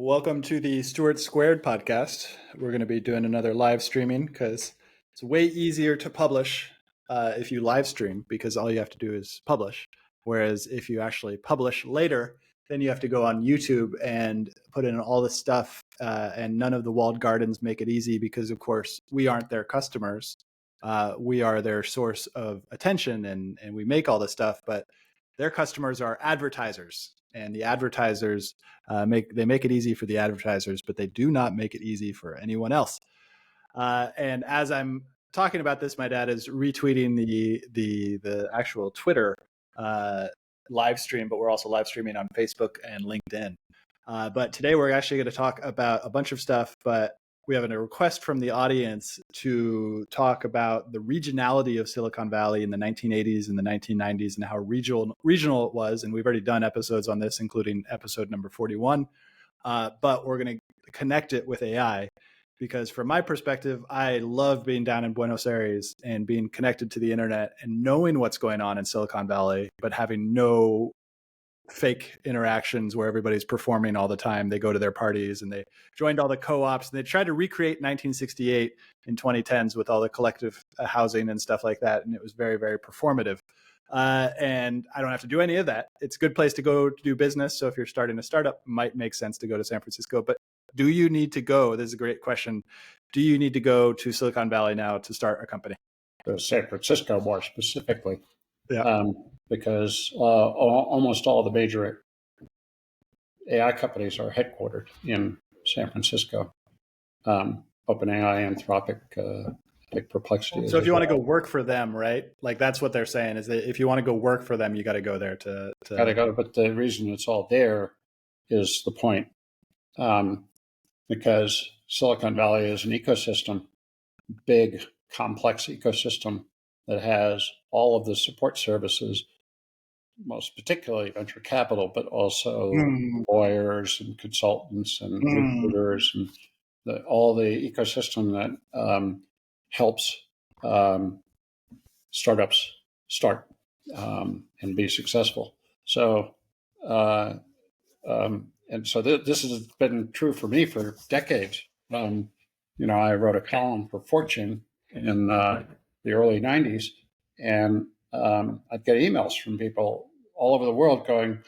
Welcome to the Stewart Squared podcast. We're going to be doing another live streaming because it's way easier to publish if you live stream because all you have to do is publish. Whereas if you actually publish later, then you have to go on YouTube and put in all the stuff. And none of the walled gardens make it easy because, of course, we aren't their customers. We are their source of attention and we make all the stuff, but their customers are advertisers. And the advertisers make it easy for the advertisers, but they do not make it easy for anyone else. And as I'm talking about this, my dad is retweeting the actual Twitter live stream, but we're also live streaming on Facebook and LinkedIn. But today we're actually going to talk about a bunch of stuff, but we have a request from the audience to talk about the regionality of Silicon Valley in the 1980s and the 1990s and how regional it was. And we've already done episodes on this, including episode number 41. But we're going to connect it with AI because from my perspective, I love being down in Buenos Aires and being connected to the internet and knowing what's going on in Silicon Valley, but having no fake interactions where everybody's performing all the time. They go to their parties and they joined all the co-ops and they tried to recreate 1968 in 2010s with all the collective housing and stuff like that. And it was very, very performative. And I don't have to do any of that. It's a good place to go to do business. So if you're starting a startup, it might make sense to go to San Francisco. But do you need to go? This is a great question. Do you need to go to Silicon Valley now to start a company? To San Francisco more specifically. Yeah. Because almost all the major AI companies are headquartered in San Francisco. OpenAI, Anthropic, like Perplexity. So if you want to go work for them, right? Like that's what they're saying is that if you want to go work for them, you got to go there to... Got to go. But the reason it's all there is the point. Because Silicon Valley is an ecosystem, big, complex ecosystem that has all of the support services, most particularly venture capital, but also lawyers and consultants and recruiters and all the ecosystem that helps startups start and be successful. So, and so this has been true for me for decades. I wrote a column for Fortune in the early 90s, and I'd get emails from people all over the world going,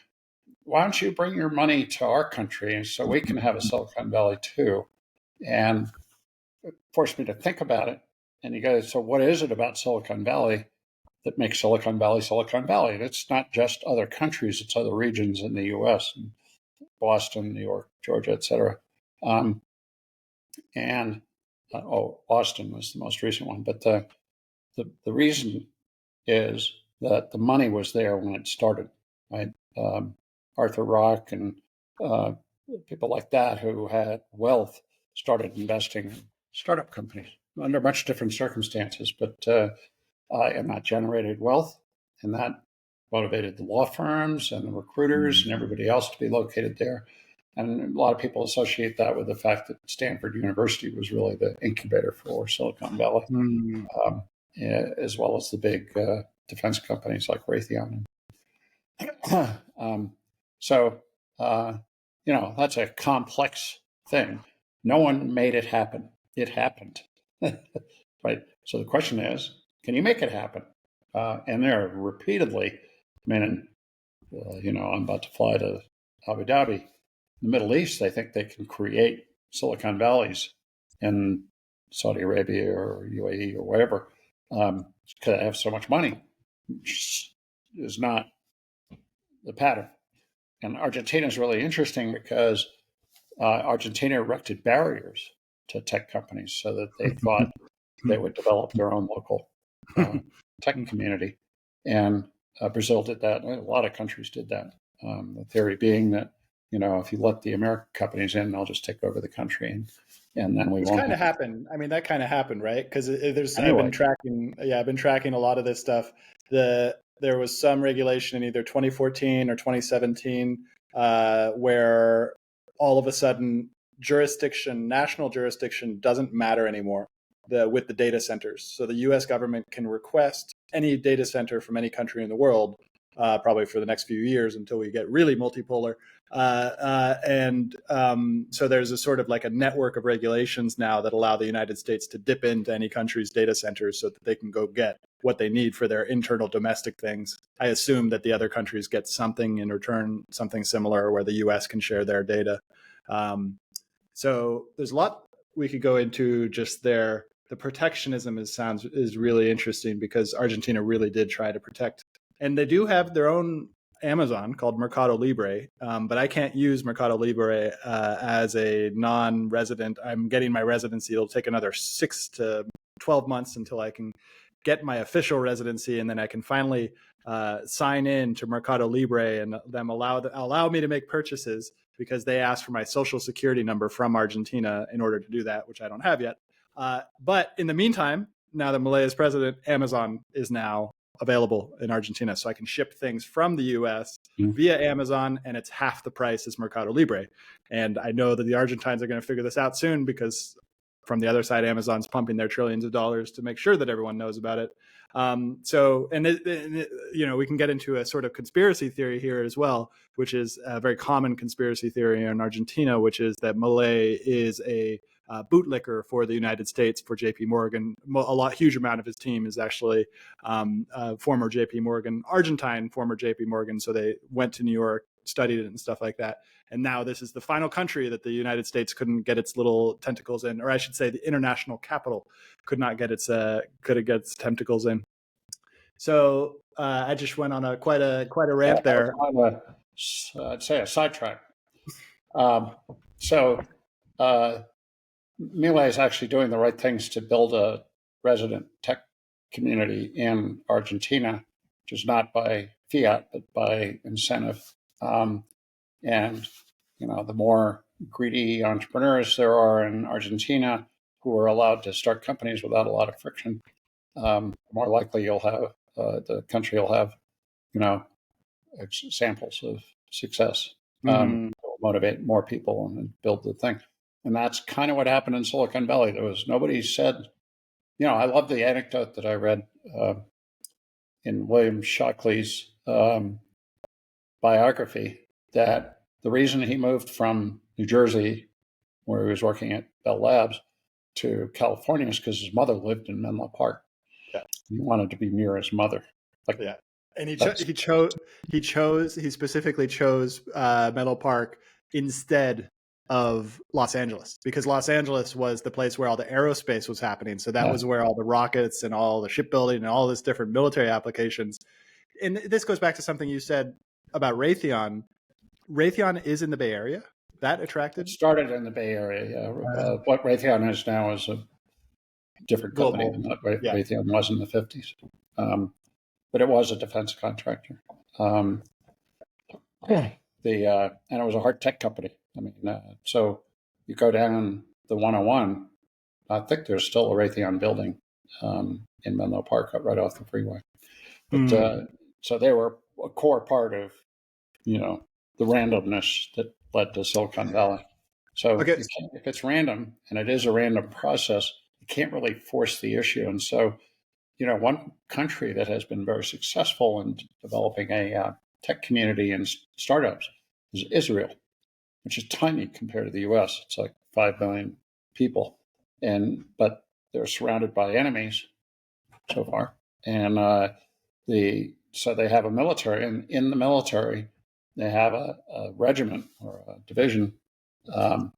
why don't you bring your money to our country so we can have a Silicon Valley too? And it forced me to think about it. And you go, so what is it about Silicon Valley that makes Silicon Valley Silicon Valley? And it's not just other countries, it's other regions in the US, and Boston, New York, Georgia, et cetera. Austin was the most recent one. But the reason is that the money was there when it started, right? Arthur Rock and people like that who had wealth started investing in startup companies under much different circumstances, but and that generated wealth, and that motivated the law firms and the recruiters and everybody else to be located there. And a lot of people associate that with the fact that Stanford University was really the incubator for Silicon Valley, as well as the big defense companies like Raytheon. That's a complex thing. No one made it happen. It happened, right? So the question is, can you make it happen? And there are repeatedly, I'm about to fly to Abu Dhabi. In the Middle East, they think they can create Silicon Valleys in Saudi Arabia or UAE or wherever, because they have so much money, which is not the pattern. And Argentina is really interesting because Argentina erected barriers to tech companies so that they thought they would develop their own local tech community. And Brazil did that. A lot of countries did that. The theory being that, if you let the American companies in, they'll just take over the country, and then we won't. Kind of happened. I mean, that kind of happened, right? Because I've been tracking a lot of this stuff. There was some regulation in either 2014 or 2017 where all of a sudden national jurisdiction doesn't matter anymore with the data centers. So the U.S. government can request any data center from any country in the world, probably for the next few years until we get really multipolar. So there's a sort of like a network of regulations now that allow the United States to dip into any country's data centers so that they can go get what they need for their internal domestic things. I assume that the other countries get something in return, something similar, where the US can share their data. So there's a lot we could go into just there. The protectionism is really interesting because Argentina really did try to protect, and they do have their own Amazon called Mercado Libre, but I can't use Mercado Libre as a non-resident. I'm getting my residency. It'll take another 6 to 12 months until I can get my official residency, and then I can finally sign in to Mercado Libre and them allow me to make purchases, because they asked for my social security number from Argentina in order to do that, which I don't have yet. But in the meantime, now that Milei is president, Amazon is now available in Argentina. So I can ship things from the US via Amazon, and it's half the price as Mercado Libre. And I know that the Argentines are going to figure this out soon, because from the other side, Amazon's pumping their trillions of dollars to make sure that everyone knows about it. We can get into a sort of conspiracy theory here as well, which is a very common conspiracy theory in Argentina, which is that Milei is a bootlicker for the United States for JP Morgan. Huge amount of his team is actually former JP Morgan, Argentine former JP Morgan. So they went to New York, studied it and stuff like that. And now this is the final country that the United States couldn't get its little tentacles in, or I should say the international capital could not get its tentacles in. So I just went on quite a rant there. I'd say a sidetrack. Milei is actually doing the right things to build a resident tech community in Argentina, which is not by fiat, but by incentive. The more greedy entrepreneurs there are in Argentina who are allowed to start companies without a lot of friction, more likely you'll have the country will have, examples of success. Motivate more people and build the thing. And that's kind of what happened in Silicon Valley. Nobody said, I love the anecdote that I read in William Shockley's biography, that the reason he moved from New Jersey, where he was working at Bell Labs, to California is because his mother lived in Menlo Park. Yeah. He wanted to be near his mother. And he specifically chose Menlo Park instead of Los Angeles, because Los Angeles was the place where all the aerospace was happening. So that was where all the rockets and all the shipbuilding and all this different military applications. And this goes back to something you said about Raytheon. Raytheon is in the Bay Area. That attracted? It started in the Bay Area. Yeah. What Raytheon is now is a different company than what Raytheon was in the 50s. But it was a defense contractor. And it was a hard tech company. So you go down the 101, I think there's still a Raytheon building in Menlo Park right off the freeway. But so they were a core part of, the randomness that led to Silicon Valley. So if it's random, and it is a random process, you can't really force the issue. And so, one country that has been very successful in developing a tech community and startups is Israel, which is tiny compared to the US. It's like 5 million people. But they're surrounded by enemies so far. And so they have a military, and in the military, they have a regiment or a division. I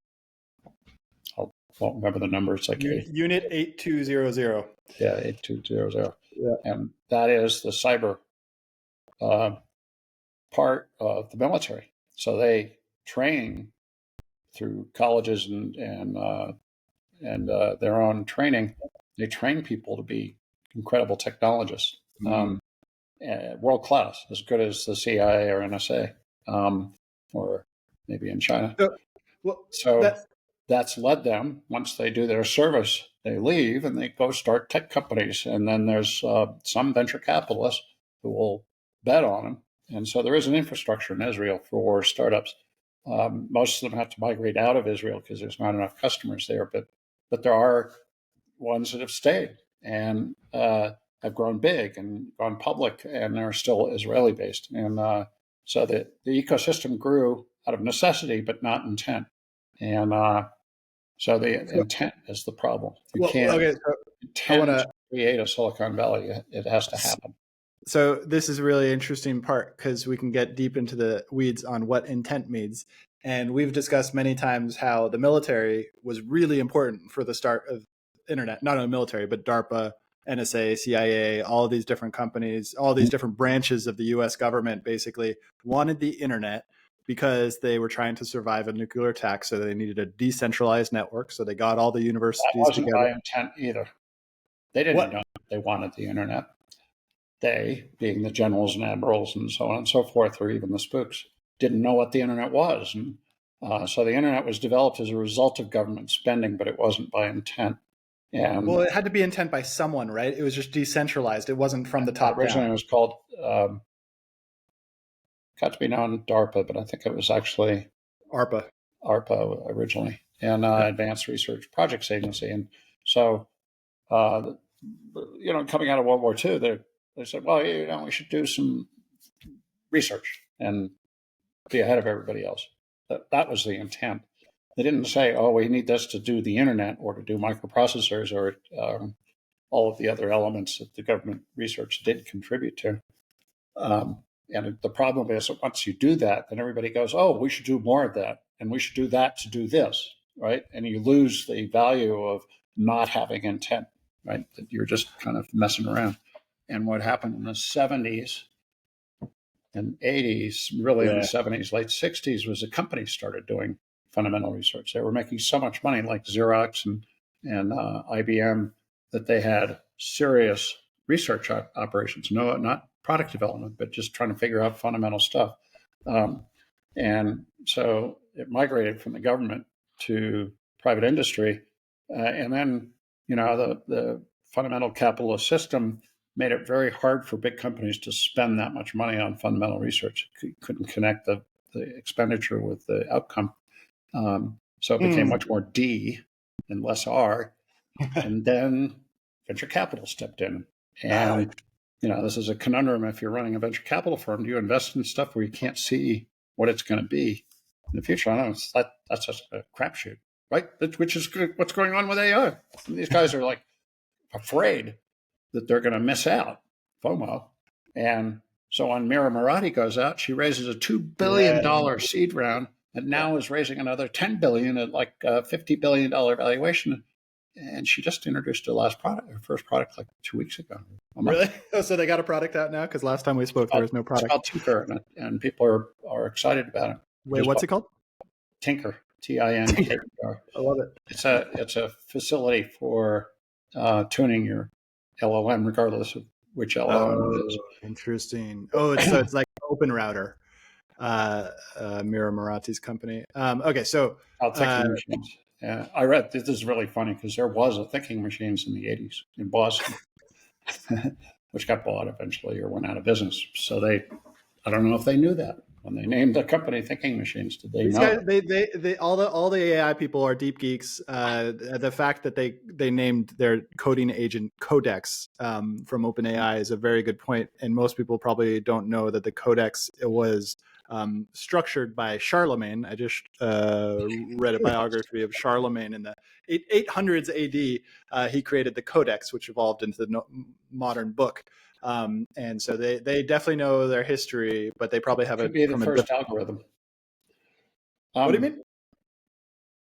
won't remember the number. It's like Unit 8200. Yeah, 8200. Yeah. And that is the cyber part of the military. So they train through colleges and their own training. They train people to be incredible technologists, world class, as good as the CIA or NSA, or maybe in China. That's led them, once they do their service, they leave and they go start tech companies. And then there's some venture capitalists who will bet on them. And so there is an infrastructure in Israel for startups. Most of them have to migrate out of Israel because there's not enough customers there. But there are ones that have stayed and have grown big and gone public, and they're still Israeli based. And so the ecosystem grew out of necessity, but not intent. And so the intent is the problem. You can't okay, so I want intend to create a Silicon Valley. It has to to. happen. So this is a really interesting part because we can get deep into the weeds on what intent means. And we've discussed many times how the military was really important for the start of internet, not only military, but DARPA, NSA, CIA, all these different companies, all these different branches of the US government basically wanted the internet because they were trying to survive a nuclear attack. So they needed a decentralized network. So they got all the That universities wasn't by together. intent either. They didn't know they wanted the internet. They, being the generals and admirals and so on and so forth, or even the spooks, didn't know what the internet was. And so the internet was developed as a result of government spending, but it wasn't by intent. And Well, it had to be intent by someone, right? It was just decentralized. It wasn't from the top originally down. it was called, got to be known DARPA, but I think it was actually ARPA. ARPA originally, and Advanced Research Projects Agency. And so, coming out of World War II, they said, well, we should do some research and be ahead of everybody else. That was the intent. They didn't say, oh, we need this to do the internet or to do microprocessors or all of the other elements that the government research did contribute to. And the problem is that once you do that, then everybody goes, oh, we should do more of that. And we should do that to do this, right? And you lose the value of not having intent, right? That you're just kind of messing around. And what happened in the 70s and 80s, really in the 70s, late 60s, was the companies started doing fundamental research. They were making so much money, like Xerox and IBM, that they had serious research operations. No, not product development, but just trying to figure out fundamental stuff. And so it migrated from the government to private industry. And then, the fundamental capitalist system made it very hard for big companies to spend that much money on fundamental research. Couldn't connect the expenditure with the outcome. So it became much more D and less R. And then venture capital stepped in. And, this is a conundrum. If you're running a venture capital firm, do you invest in stuff where you can't see what it's going to be in the future? I don't know. That's just a crapshoot, right? Which is what's going on with AI. These guys are like afraid that they're going to miss out, FOMO. And so when Mira Murati goes out, she raises a $2 billion seed round and now is raising another $10 billion at like a $50 billion valuation. And she just introduced her first product like 2 weeks ago. Really? Oh, so they got a product out now? Because last time we spoke, there was no product. It's called Tinker, and people are excited about it. Wait, what's it called? Tinker, Tinker. I love it. It's a facility for tuning your LLM, regardless of which LLM it is. Interesting. Oh, it's like Open Router, Mira Murati's company. Okay, so thinking machines. I read this is really funny because there was a thinking machines in the 80s in Boston, which got bought eventually or went out of business. So I don't know if they knew that when they named the company Thinking Machines. Did they know? They all the AI people are deep geeks. The fact that they named their coding agent Codex from OpenAI is a very good point, and most people probably don't know that the Codex was structured by Charlemagne. I just read a biography of Charlemagne in the 800s AD. He created the Codex, which evolved into the modern book. And so they definitely know their history, but they probably have it. Could be the first algorithm. What do you mean?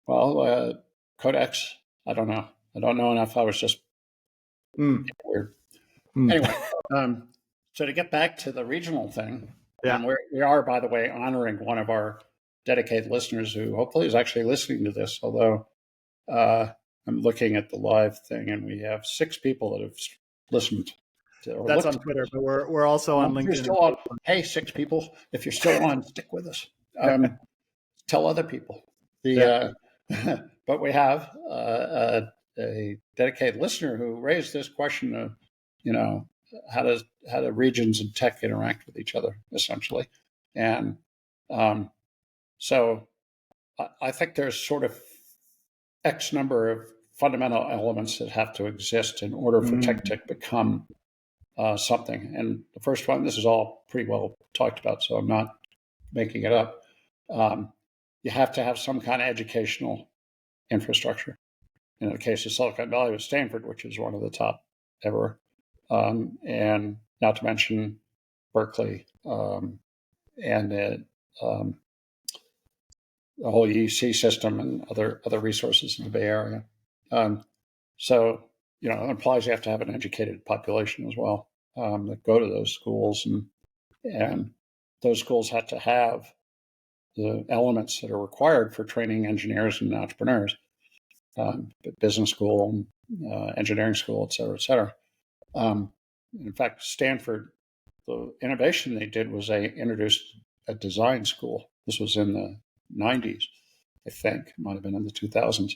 Well, Codex, I don't know. I don't know enough. I was just weird. Anyway, so to get back to the regional thing, and we are, by the way, honoring one of our dedicated listeners who hopefully is actually listening to this, although I'm looking at the live thing and we have 6 people that have listened. That's on Twitter, but we're also on LinkedIn. Hey, 6 people, if you're still on, stick with us. Tell other people. But we have a dedicated listener who raised this question of, how do regions and tech interact with each other, essentially. And so I think there's sort of X number of fundamental elements that have to exist in order for tech to become something. And the first one, this is all pretty well talked about, so I'm not making it up. You have to have some kind of educational infrastructure. In the case of Silicon Valley with Stanford, which is one of the top ever, and not to mention Berkeley, and the whole UC system and other resources in the Bay Area. So, it implies you have to have an educated population as well that go to those schools, and those schools have to have the elements that are required for training engineers and entrepreneurs, business school, engineering school, et cetera, et cetera. In fact, Stanford, the innovation they did was they introduced a design school. This was in the 90s, I think. It might have been in the 2000s.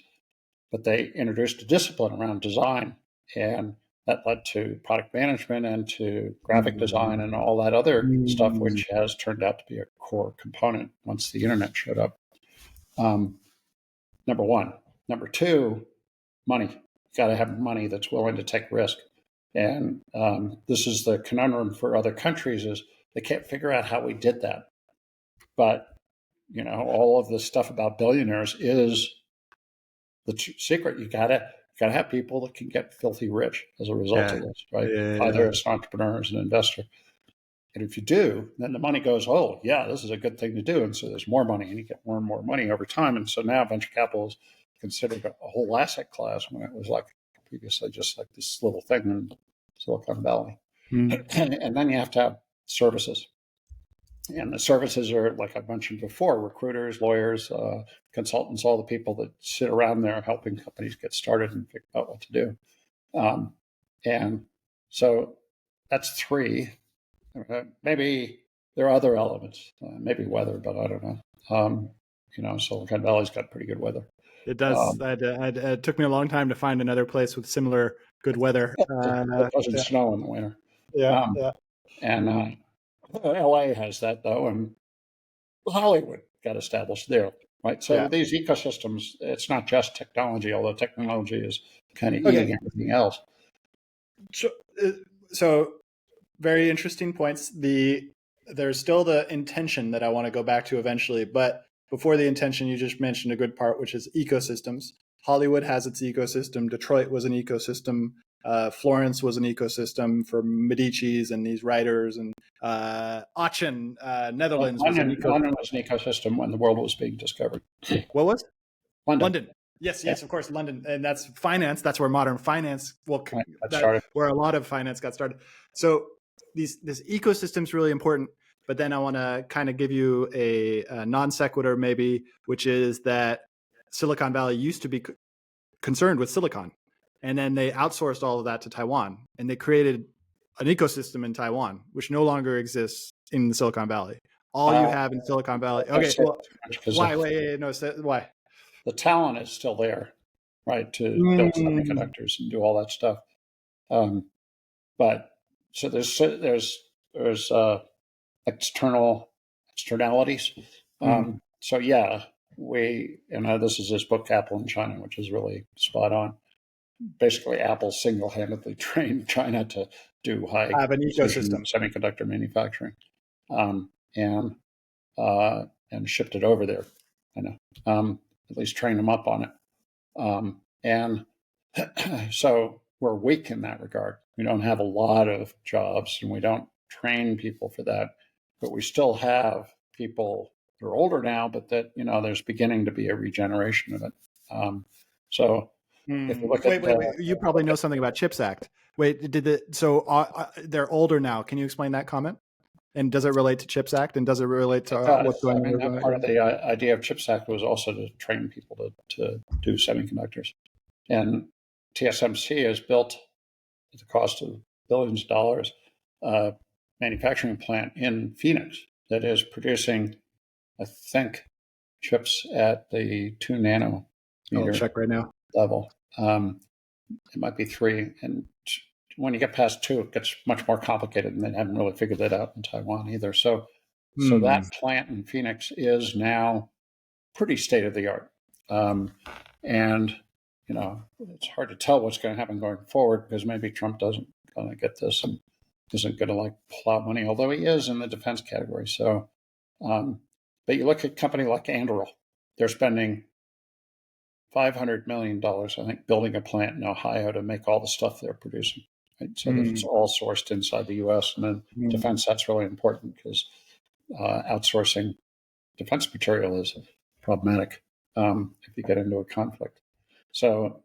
But they introduced a discipline around design, and that led to product management and to graphic design and all that other stuff, which has turned out to be a core component once the internet showed up. Number one. Number two, money. You got to have money that's willing to take risk. And this is the conundrum for other countries, is they can't figure out how we did that. But, all of this stuff about billionaires is the secret. You gotta have people that can get filthy rich as a result of this, right? Either as an entrepreneur, as an investor. And if you do, then the money goes, oh, yeah, this is a good thing to do. And so there's more money, and you get more and more money over time. And so now venture capital is considered a whole asset class, when it was like previously just like this little thing in Silicon Valley. And then you have to have services. And the services are, like I mentioned before, recruiters, lawyers, consultants, all the people that sit around there helping companies get started and figure out what to do. And so that's three. Maybe there are other elements, maybe weather, but I don't know. Silicon Valley's got pretty good weather. It does. It took me a long time to find another place with similar good weather. It doesn't snow in the winter. Yeah. And LA has that, though, and Hollywood got established there, right? So these ecosystems, it's not just technology, although technology is kind of eating everything else. So very interesting points. There's still the intention that I want to go back to eventually, but before the intention, you just mentioned a good part, which is ecosystems. Hollywood has its ecosystem. Detroit was an ecosystem. Florence was an ecosystem for Medici's and these writers, and Aachen, Netherlands was an ecosystem. London was an ecosystem when the world was being discovered. What was? London. Yes, of course, London, and that's finance. That's where modern finance, where a lot of finance got started. So this ecosystem is really important. But then I want to kind of give you a non sequitur, maybe, which is that Silicon Valley used to be concerned with silicon, and then they outsourced all of that to Taiwan, and they created an ecosystem in Taiwan, which no longer exists in the Silicon Valley. All you have in Silicon Valley. Okay, well, why? Wait, no, why? The talent is still there, right, to build semiconductors and do all that stuff. But so there's externalities. So this is this book, Apple in China, which is really spot on. Basically, Apple single-handedly trained China to do have an ecosystem semiconductor manufacturing, and shipped it over there. At least train them up on it. And so we're weak in that regard. We don't have a lot of jobs, and we don't train people for that. But we still have people who are older now, but that, there's beginning to be a regeneration of it. If you look wait, you probably know something about CHIPS Act. Wait, they're older now. Can you explain that comment? And does it relate to CHIPS Act? And does it relate to what's going on? Part of the idea of CHIPS Act was also to train people to do semiconductors. And TSMC has built, at the cost of billions of dollars, manufacturing plant in Phoenix that is producing, I think, chips at the 2 nanometer I'll check right now. level. It might be 3. And when you get past 2, it gets much more complicated, and they haven't really figured that out in Taiwan either. So that plant in Phoenix is now pretty state of the art. And, it's hard to tell what's going to happen going forward, because maybe Trump doesn't going to get this and isn't going to pull out money, although he is in the defense category. So But you look at a company like Anduril, they're spending $500 million, I think, building a plant in Ohio to make all the stuff they're producing. Right? So that it's all sourced inside the U.S. And then defense, that's really important because outsourcing defense material is problematic if you get into a conflict. So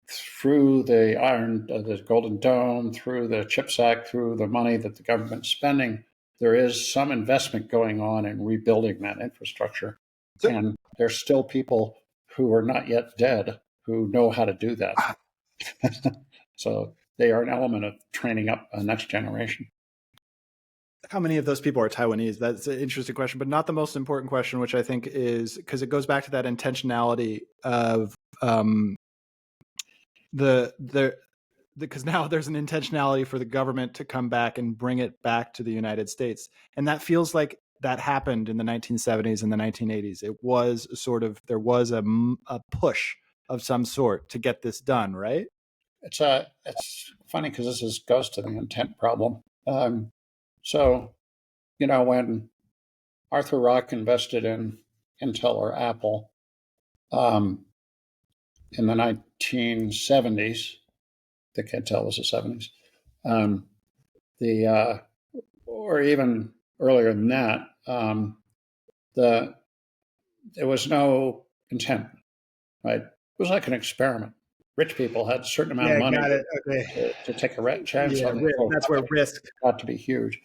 through the Golden Dome, through the CHIPS Act, through the money that the government's spending, there is some investment going on in rebuilding that infrastructure. And there's still people who are not yet dead who know how to do that. So they are an element of training up a next generation. How many of those people are Taiwanese? That's an interesting question, but not the most important question, which I think is because it goes back to that intentionality of because now there's an intentionality for the government to come back and bring it back to the United States. And that feels like that happened in the 1970s and the 1980s. It was there was a push of some sort to get this done, right? It's funny because this goes to the intent problem. So, when Arthur Rock invested in Intel or Apple in the 1970s, I think Intel was the 70s, or even earlier than that, there was no intent, right? It was like an experiment. Rich people had a certain amount of money to take a chance on it. That's where risk got to be huge.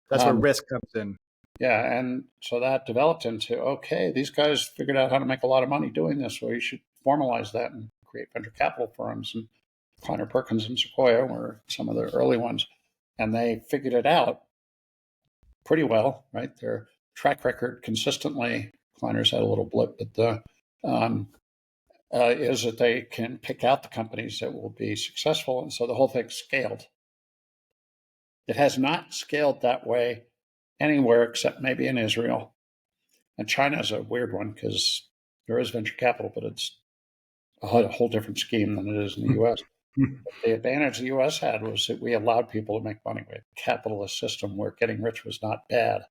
That's where risk comes in. Yeah, and so that developed into, okay, these guys figured out how to make a lot of money doing this, so you should formalize that and create venture capital firms. And Kleiner Perkins and Sequoia were some of the early ones, and they figured it out pretty well, right? Their track record consistently, Kleiner's had a little blip, but is that they can pick out the companies that will be successful, and so the whole thing scaled. It has not scaled that way anywhere except maybe in Israel. And China is a weird one because there is venture capital, but it's a whole different scheme than it is in the U.S. The advantage the U.S. had was that we allowed people to make money. We had a capitalist system where getting rich was not bad.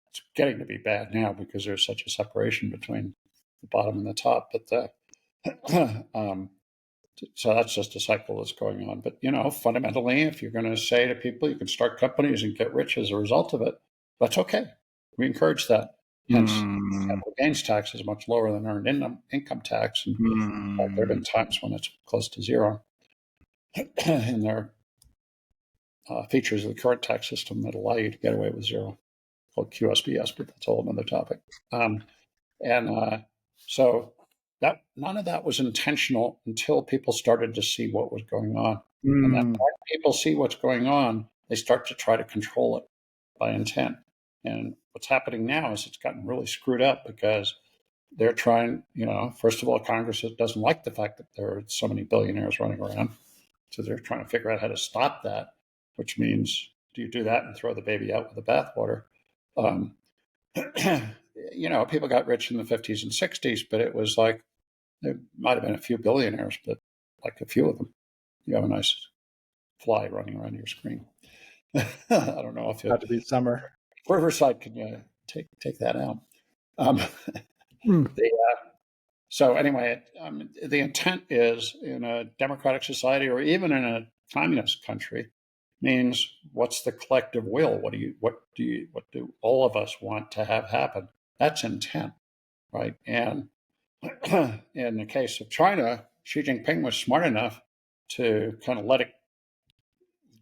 It's getting to be bad now because there's such a separation between the bottom and the top. But so that's just a cycle that's going on. But, fundamentally, if you're going to say to people, you can start companies and get rich as a result of it, that's okay. We encourage that. Hence, capital gains tax is much lower than earned income tax. And there have been times when it's close to zero. And there are features of the current tax system that allow you to get away with zero, called QSBS, but that's a whole other topic. So that none of that was intentional until people started to see what was going on. And then when people see what's going on, they start to try to control it by intent. And what's happening now is it's gotten really screwed up because they're trying, first of all, Congress doesn't like the fact that there are so many billionaires running around. So they're trying to figure out how to stop that, which means, do you do that and throw the baby out with the bathwater? People got rich in the 50s and 60s, but it was like, there might have been a few billionaires, but like a few of them, you have a nice fly running around your screen. I don't know if it had to be summer. Riverside can take that out. So anyway, the intent is in a democratic society or even in a communist country means what's the collective will? What do all of us want to have happen? That's intent, right? And in the case of China, Xi Jinping was smart enough to kind of let it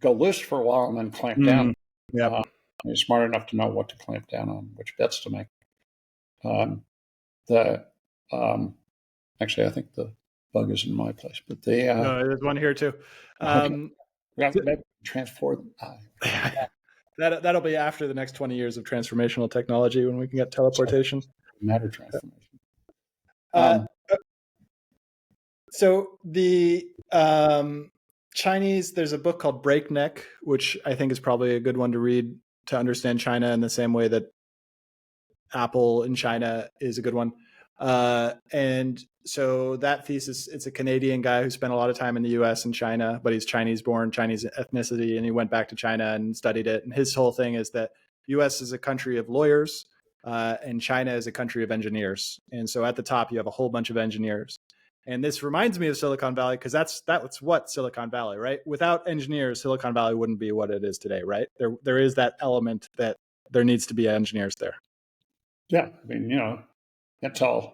go loose for a while and then clamp down. Yep. He's smart enough to know what to clamp down on, which bets to make. Actually, I think the bug is in my place, but no, there's one here too. We have to maybe transform. That'll be after the next 20 years of transformational technology when we can get teleportation. Matter transformation. So the Chinese, there's a book called Breakneck, which I think is probably a good one to read to understand China in the same way that Apple in China is a good one. And so that thesis, it's a Canadian guy who spent a lot of time in the US and China, but he's Chinese born, Chinese ethnicity, and he went back to China and studied it. And his whole thing is that US is a country of lawyers and China is a country of engineers. And so at the top, you have a whole bunch of engineers. And this reminds me of Silicon Valley because that's what Silicon Valley, right? Without engineers, Silicon Valley wouldn't be what it is today, right? There is that element that there needs to be engineers there. Yeah, I mean, Intel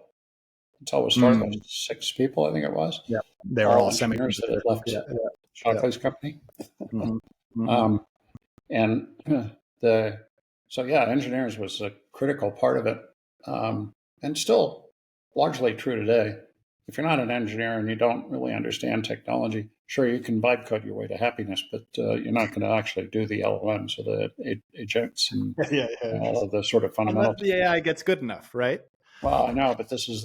was started by 6 people, I think it was. Yeah, they were All all engineers that had left Shockley's company. And engineers was a critical part of it, and still largely true today. If you're not an engineer and you don't really understand technology, sure, you can vibe code your way to happiness, but you're not going to actually do the LLMs or the agents and all of the sort of fundamentals. Unless the AI gets good enough, right? Well, I know, but this is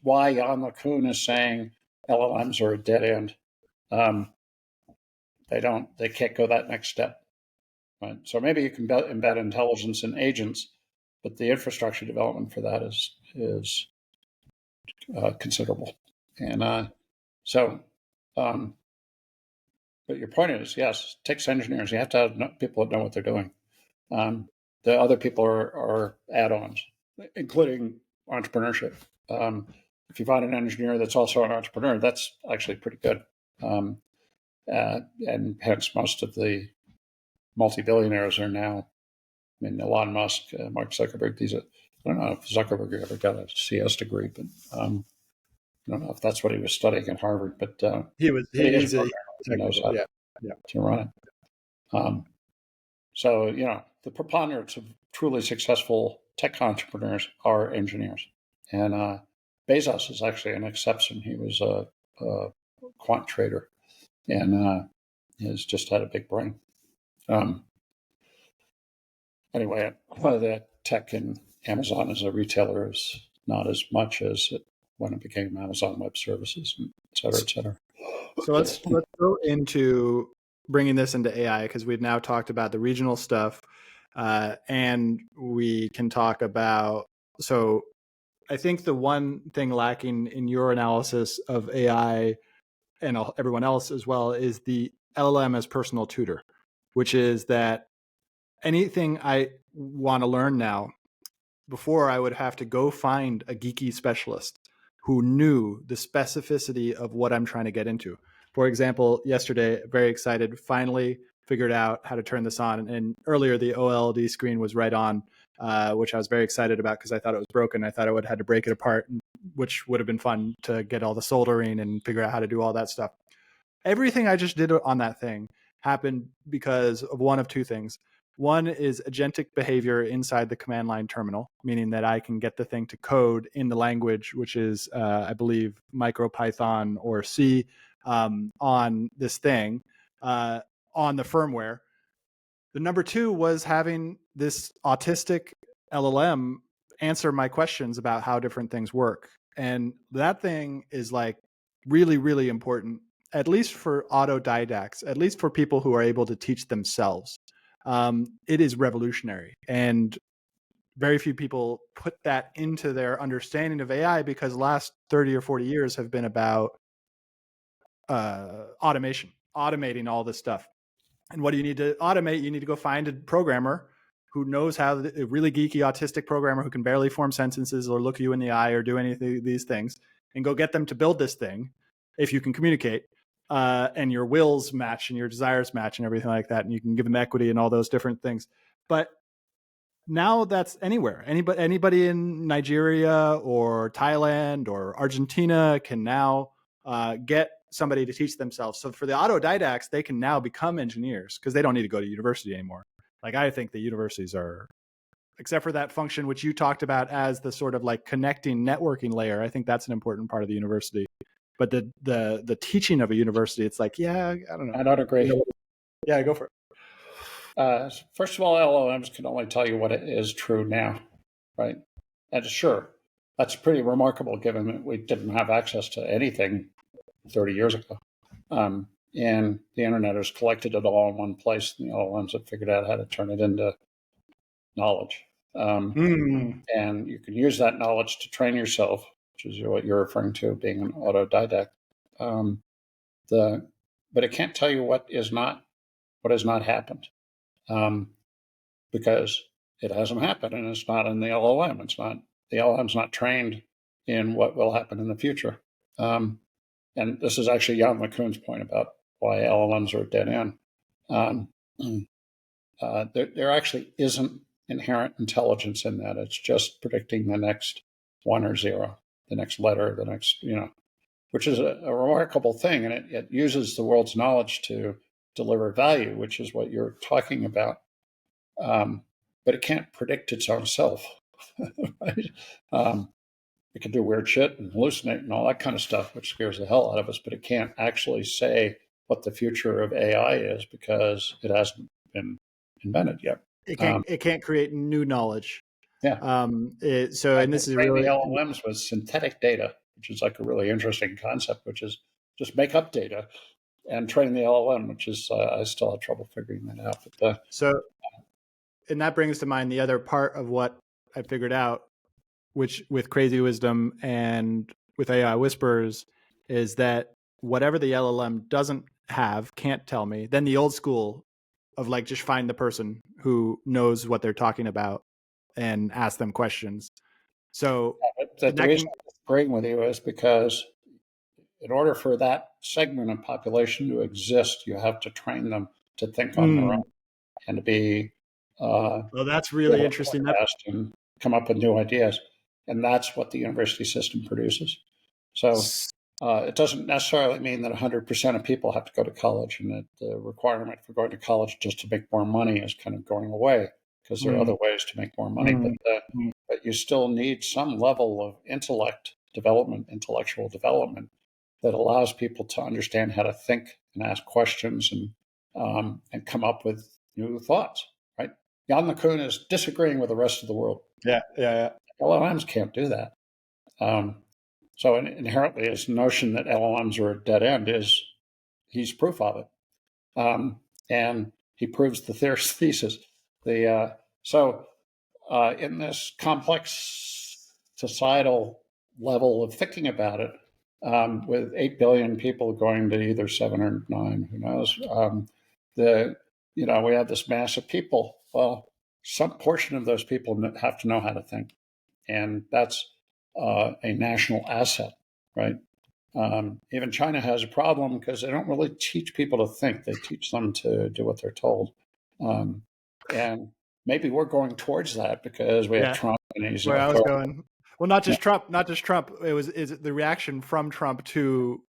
why Jan LeCun is saying LLMs are a dead end. They can't go that next step. Right? So maybe you can embed intelligence in agents, but the infrastructure development for that is considerable. And but your point is, yes, it takes engineers. You have to have people that know what they're doing. The other people are add-ons, including entrepreneurship. If you find an engineer that's also an entrepreneur, that's actually pretty good. And hence most of the multi-billionaires are now, I mean, Elon Musk, Mark Zuckerberg, I don't know if Zuckerberg ever got a CS degree, but I don't know if that's what he was studying at Harvard, but he knows how to run it. So, the preponderance of truly successful tech entrepreneurs are engineers. And Bezos is actually an exception. He was a quant trader and has just had a big brain. Anyway, the tech in Amazon as a retailer is not as much as when it became Amazon Web Services, et cetera, et cetera. So let's go into bringing this into AI because we've now talked about the regional stuff, and we can talk about. So I think the one thing lacking in your analysis of AI and everyone else as well is the LLM as personal tutor, which is that anything I want to learn now, before I would have to go find a geeky specialist who knew the specificity of what I'm trying to get into. For example, yesterday, very excited, finally figured out how to turn this on. And earlier, the OLED screen was right on, which I was very excited about because I thought it was broken. I thought I would have had to break it apart, which would have been fun to get all the soldering and figure out how to do all that stuff. Everything I just did on that thing happened because of one of two things. One is agentic behavior inside the command line terminal, meaning that I can get the thing to code in the language, which is, I believe, MicroPython or C on this thing, on the firmware. The number two was having this autistic LLM answer my questions about how different things work. And that thing is like really, really important, at least for autodidacts, at least for people who are able to teach themselves. It is revolutionary. And very few people put that into their understanding of AI because the last 30 or 40 years have been about automation, automating all this stuff. And what do you need to automate? You need to go find a programmer who knows how, a really geeky autistic programmer who can barely form sentences or look you in the eye or do anything these things, and go get them to build this thing if you can communicate. And your wills match and your desires match and everything like that. And you can give them equity and all those different things. But now that's anywhere. Anybody in Nigeria or Thailand or Argentina can now get somebody to teach themselves. So for the autodidacts, they can now become engineers because they don't need to go to university anymore. Like I think the universities are, except for that function which you talked about as the sort of like connecting networking layer. I think that's an important part of the university. But the teaching of a university, it's like, yeah, I don't know. I don't agree. Yeah, go for it. First of all, LLMs can only tell you what is true now, right? And sure, that's pretty remarkable given that we didn't have access to anything 30 years ago. And the internet has collected it all in one place, and the LLMs have figured out how to turn it into knowledge. And you can use that knowledge to train yourself, which is what you're referring to, being an autodidact. But it can't tell you what has not happened, because it hasn't happened, and it's not in the LLM. The LLM's not trained in what will happen in the future. And this is actually Jan LeCun's point about why LLMs are a dead end. Um, there actually isn't inherent intelligence in that. It's just predicting the next one or zero, the next letter, the next, which is a remarkable thing. And it uses the world's knowledge to deliver value, which is what you're talking about. But it can't predict its own self. Right? It can do weird shit and hallucinate and all that kind of stuff, which scares the hell out of us, but it can't actually say what the future of AI is because it hasn't been invented yet. It can't create new knowledge. Yeah. And this is train really the LLMs with synthetic data, which is like a really interesting concept, which is just make up data and train the LLM, which is I still have trouble figuring that out. But and that brings to mind the other part of what I figured out, which with Crazy Wisdom and with AI Whispers, is that whatever the LLM doesn't have, can't tell me, then the old school of like just find the person who knows what they're talking about and ask them questions. So the reason I'm agreeing with you is because in order for that segment of population to exist, you have to train them to think on their own and to be well, that's really interesting. And come up with new ideas. And that's what the university system produces. So it doesn't necessarily mean that 100% of people have to go to college, and that the requirement for going to college just to make more money is kind of going away because there are other ways to make more money. But you still need some level of intellectual development that allows people to understand how to think and ask questions and come up with new thoughts, right? Jan LeCun is disagreeing with the rest of the world. Yeah. LLMs can't do that. So inherently, his notion that LLMs are a dead end he's proof of it. And he proves the thesis. In this complex societal level of thinking about it, with 8 billion people going to either 7 or 9, who knows, we have this mass of people. Well, some portion of those people have to know how to think. And that's a national asset, right? Even China has a problem because they don't really teach people to think. They teach them to do what they're told. And maybe we're going towards that because we have Trump and he's where I was going. Well, not just Trump. Is the reaction from Trump to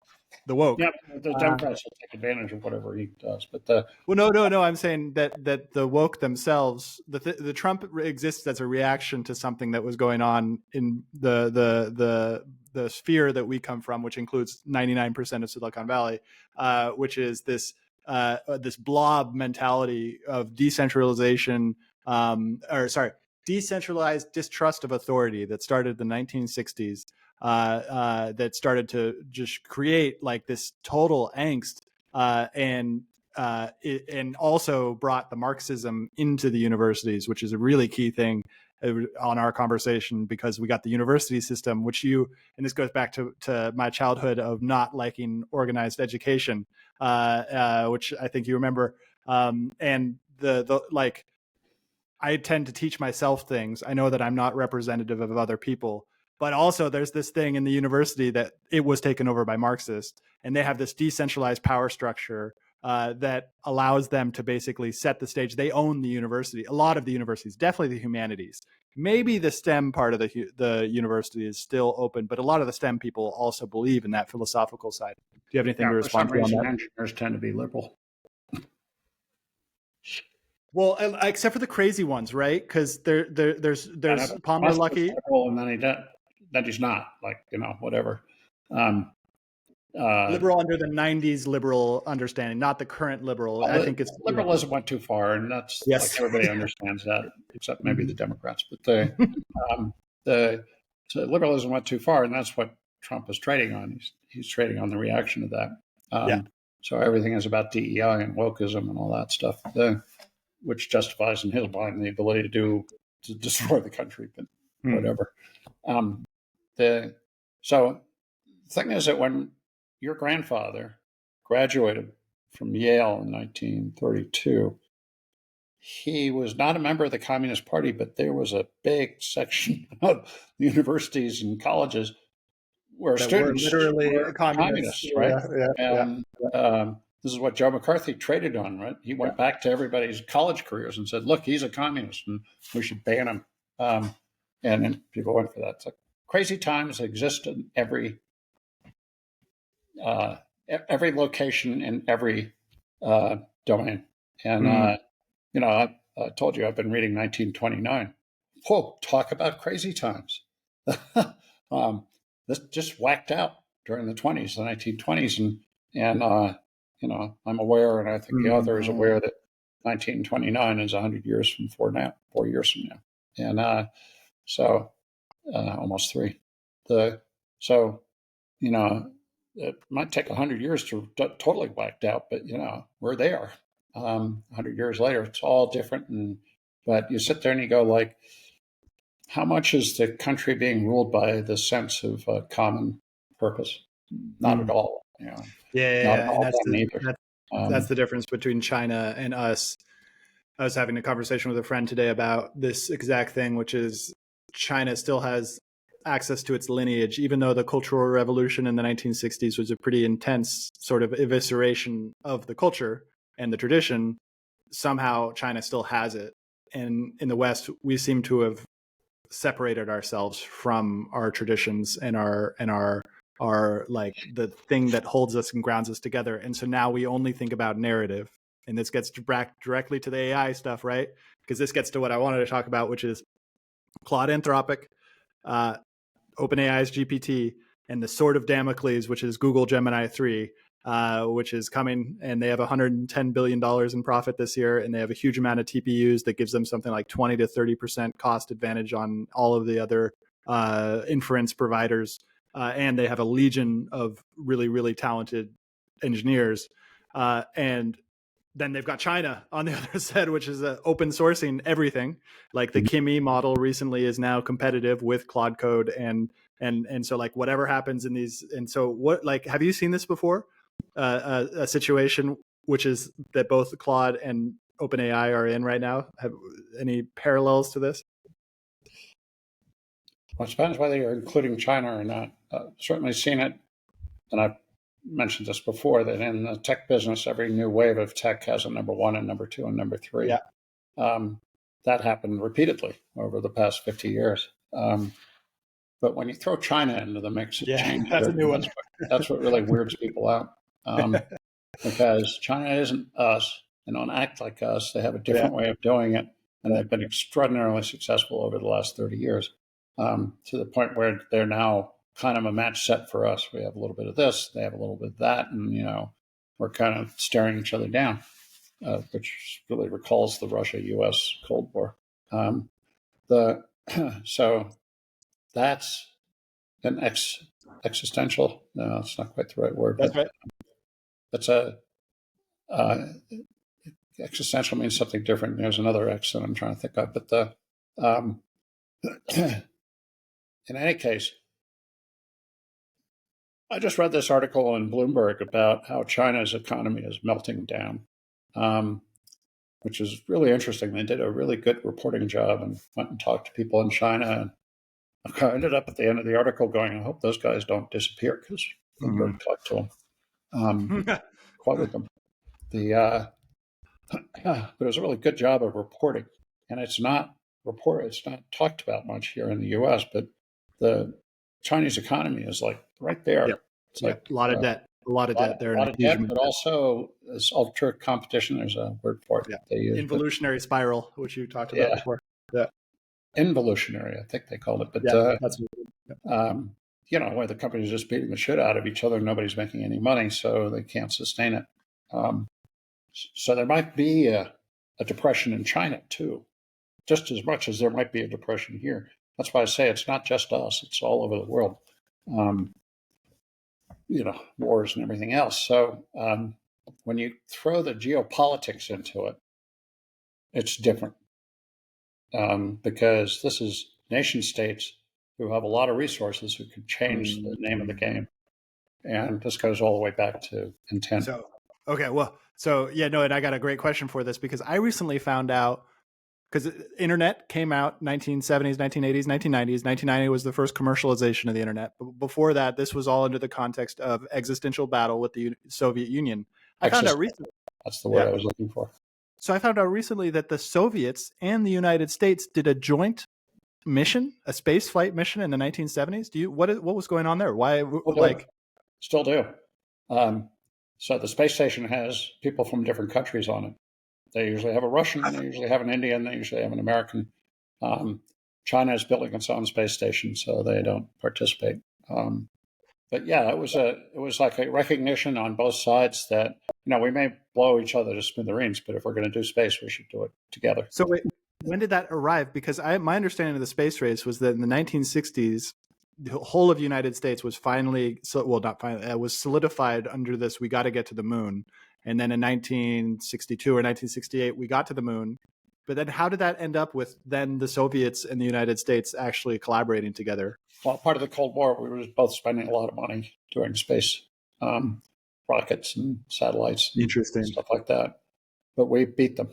the woke? Yeah, the Democrats will take advantage of whatever he does. But no. I'm saying that the woke themselves, the Trump exists as a reaction to something that was going on in the sphere that we come from, which includes 99% of Silicon Valley, which is this blob mentality of decentralization. Decentralized distrust of authority that started in the 1960s, that started to just create like this total angst, and also brought the Marxism into the universities, which is a really key thing on our conversation, because we got the university system, which and this goes back to my childhood of not liking organized education, which I think you remember, and I tend to teach myself things. I know that I'm not representative of other people, but also there's this thing in the university that it was taken over by Marxists, and they have this decentralized power structure that allows them to basically set the stage. They own the university. A lot of the universities, definitely the humanities. Maybe the STEM part of the university is still open, but a lot of the STEM people also believe in that philosophical side. Do you have anything to respond to on that? Engineers tend to be liberal. Well, except for the crazy ones, right? Because there's Palmer Luckey, and then he's not, whatever. Liberal under the 90s liberal understanding, not the current liberal. I think it's liberalism went too far, and that's like everybody understands that, except maybe the Democrats. But so liberalism went too far, and that's what Trump is trading on. He's trading on the reaction to that. So everything is about DEI and wokeism and all that stuff, which justifies in his mind the ability to destroy the country, but whatever. So the thing is that when your grandfather graduated from Yale in 1932, he was not a member of the Communist Party, but there was a big section of universities and colleges where That were students literally were communists. communists, right? Yeah. And this is what Joe McCarthy traded on, right? He went back to everybody's college careers and said, "Look, he's a communist, and we should ban him." And then people went for that. So crazy times exist in every location in every domain. And I told you I've been reading 1929. Whoa, talk about crazy times. This just whacked out during the 20s, the 1920s, and I'm aware, and I think the author is aware that 1929 is 100 years from 4 years from now, and so almost three. So it might take 100 years to totally whacked out, but we're there. 100 years later, it's all different, but you sit there and you go like, how much is the country being ruled by the sense of common purpose? Not at all. Not at all done either. That's the difference between China and us. I was having a conversation with a friend today about this exact thing, which is China still has access to its lineage, even though the Cultural Revolution in the 1960s was a pretty intense sort of evisceration of the culture and the tradition. Somehow China still has it. And in the West, we seem to have separated ourselves from our traditions and our like the thing that holds us and grounds us together. And so now we only think about narrative. And this gets back directly to the AI stuff, right? Because this gets to what I wanted to talk about, which is Claude Anthropic, OpenAI's GPT, and the Sword of Damocles, which is Google Gemini 3, which is coming, and they have $110 billion in profit this year, and they have a huge amount of TPUs that gives them something like 20 to 30% cost advantage on all of the other inference providers, and they have a legion of really, really talented engineers, and then they've got China on the other side, which is open sourcing everything. Like the Kimi model recently is now competitive with Claude Code, and so like whatever happens in these, and so what, like, have you seen this before? A situation which is that both Claude and OpenAI are in right now. Have any parallels to this? Well, it depends whether you're including China or not. Certainly seen it, and I've mentioned this before, that in the tech business, every new wave of tech has a number one and number two and number three. Yeah. That happened repeatedly over the past 50 years. But when you throw China into the mix, it changes. That's a new one. That's what really weirds people out. Because China isn't us. They don't act like us. They have a different way of doing it. And they've been extraordinarily successful over the last 30 years, to the point where they're now kind of a match set for us. We have a little bit of this, they have a little bit of that, and we're kind of staring each other down, which really recalls the Russia-U.S. Cold War. So that's an existential. No, it's not quite the right word. That's right. That's existential means something different. There's another X that I'm trying to think of, but in any case, I just read this article in Bloomberg about how China's economy is melting down, which is really interesting. They did a really good reporting job and went and talked to people in China. And I ended up at the end of the article going, I hope those guys don't disappear, because Bloomberg talked to them, quoted them. But it was a really good job of reporting. And it's not talked about much here in the U.S., but the Chinese economy is like right there. Yep. It's like a lot of debt. A lot of debt. A lot of debt, but also this ultra competition. There's a word for it. Yeah. They use, involutionary spiral, which you talked about before. Yeah. Involutionary, I think they called it. But that's where the companies are just beating the shit out of each other, nobody's making any money, so they can't sustain it. So there might be a depression in China too, just as much as there might be a depression here. That's why I say it's not just us; it's all over the world. Wars and everything else. So when you throw the geopolitics into it, it's different, because this is nation states who have a lot of resources who could change the name of the game. And this goes all the way back to intent. So, okay, well, So yeah, no, and I got a great question for this because I recently found out because internet came out 1970s, 1980s, 1990s. 1990 was the first commercialization of the internet. But before that, this was all under the context of existential battle with the Soviet Union. I found out recently. That's the word Yeah. I was looking for. So I found out recently that the Soviets and the United States did a joint mission, a space flight mission in the 1970s. What was going on there? Why Still do. So the space station has people from different countries on it. They usually have a Russian, they usually have an Indian, they usually have an American. China is building its own space station, so they don't participate. But yeah, it was like a recognition on both sides that we may blow each other to smithereens, but if we're going to do space, we should do it together. So wait, when did that arrive? Because my understanding of the space race was that in the 1960s, the whole of the United States was was solidified under this, we got to get to the moon. And then in 1962 or 1968, we got to the moon. But then how did that end up with then the Soviets and the United States actually collaborating together? Well, part of the Cold War, we were both spending a lot of money doing space, rockets and satellites and stuff like that. But we beat them.